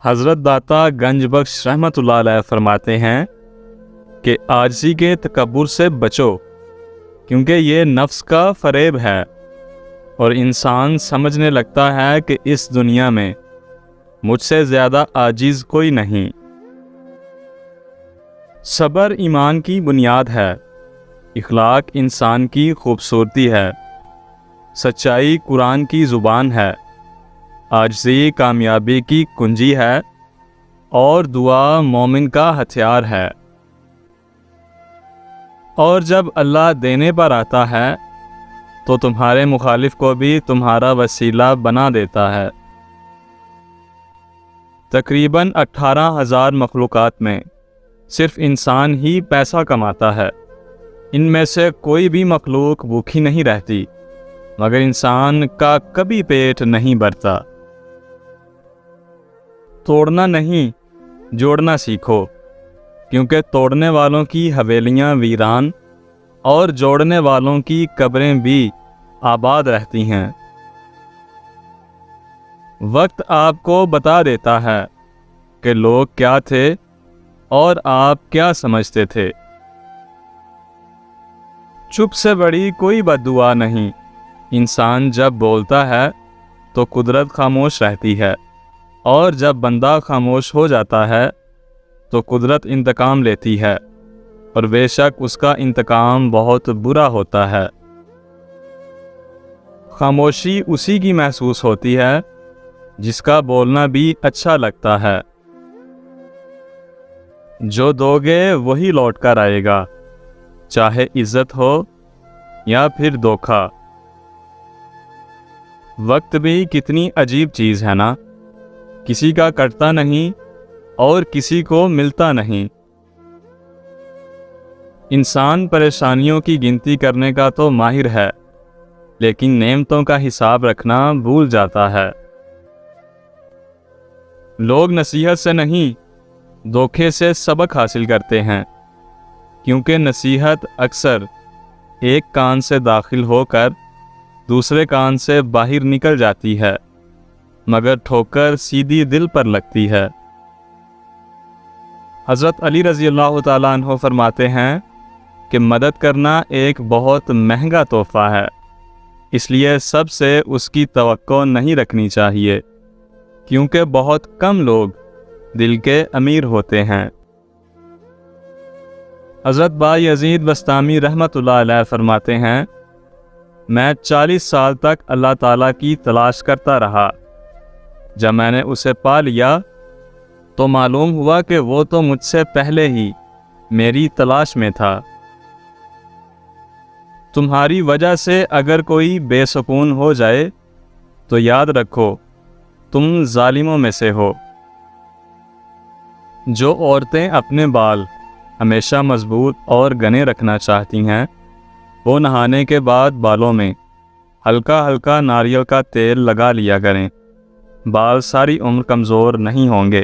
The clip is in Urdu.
حضرت داتا گنج بخش رحمۃ اللہ علیہ فرماتے ہیں کہ عاجزی کے تکبر سے بچو، کیونکہ یہ نفس کا فریب ہے اور انسان سمجھنے لگتا ہے کہ اس دنیا میں مجھ سے زیادہ عاجز کوئی نہیں۔ صبر ایمان کی بنیاد ہے، اخلاق انسان کی خوبصورتی ہے، سچائی قرآن کی زبان ہے، عاجزی کامیابی کی کنجی ہے اور دعا مومن کا ہتھیار ہے۔ اور جب اللہ دینے پر آتا ہے تو تمہارے مخالف کو بھی تمہارا وسیلہ بنا دیتا ہے۔ تقریباً 18,000 مخلوقات میں صرف انسان ہی پیسہ کماتا ہے۔ ان میں سے کوئی بھی مخلوق بھوکی نہیں رہتی، مگر انسان کا کبھی پیٹ نہیں بھرتا۔ توڑنا نہیں، جوڑنا سیکھو، کیونکہ توڑنے والوں کی حویلیاں ویران اور جوڑنے والوں کی قبریں بھی آباد رہتی ہیں۔ وقت آپ کو بتا دیتا ہے کہ لوگ کیا تھے اور آپ کیا سمجھتے تھے۔ چپ سے بڑی کوئی بد دعا نہیں۔ انسان جب بولتا ہے تو قدرت خاموش رہتی ہے، اور جب بندہ خاموش ہو جاتا ہے تو قدرت انتقام لیتی ہے، اور بے شک اس کا انتقام بہت برا ہوتا ہے۔ خاموشی اسی کی محسوس ہوتی ہے جس کا بولنا بھی اچھا لگتا ہے۔ جو دو گے وہی لوٹ کر آئے گا، چاہے عزت ہو یا پھر دھوکہ۔ وقت بھی کتنی عجیب چیز ہے نا، کسی کا کٹتا نہیں اور کسی کو ملتا نہیں۔ انسان پریشانیوں کی گنتی کرنے کا تو ماہر ہے، لیکن نعمتوں کا حساب رکھنا بھول جاتا ہے۔ لوگ نصیحت سے نہیں، دھوکے سے سبق حاصل کرتے ہیں، کیونکہ نصیحت اکثر ایک کان سے داخل ہو کر دوسرے کان سے باہر نکل جاتی ہے، مگر ٹھوکر سیدھی دل پر لگتی ہے۔ حضرت علی رضی اللہ تعالیٰ عنہ فرماتے ہیں کہ مدد کرنا ایک بہت مہنگا تحفہ ہے، اس لیے سب سے اس کی توقع نہیں رکھنی چاہیے، کیونکہ بہت کم لوگ دل کے امیر ہوتے ہیں۔ حضرت بایزید بسطامی رحمۃ اللہ علیہ فرماتے ہیں، میں 40 سال تک اللہ تعالیٰ کی تلاش کرتا رہا۔ جب میں نے اسے پا لیا تو معلوم ہوا کہ وہ تو مجھ سے پہلے ہی میری تلاش میں تھا۔ تمہاری وجہ سے اگر کوئی بے سکون ہو جائے تو یاد رکھو تم ظالموں میں سے ہو۔ جو عورتیں اپنے بال ہمیشہ مضبوط اور گھنے رکھنا چاہتی ہیں، وہ نہانے کے بعد بالوں میں ہلکا ہلکا ناریل کا تیل لگا لیا کریں، بال ساری عمر کمزور نہیں ہوں گے۔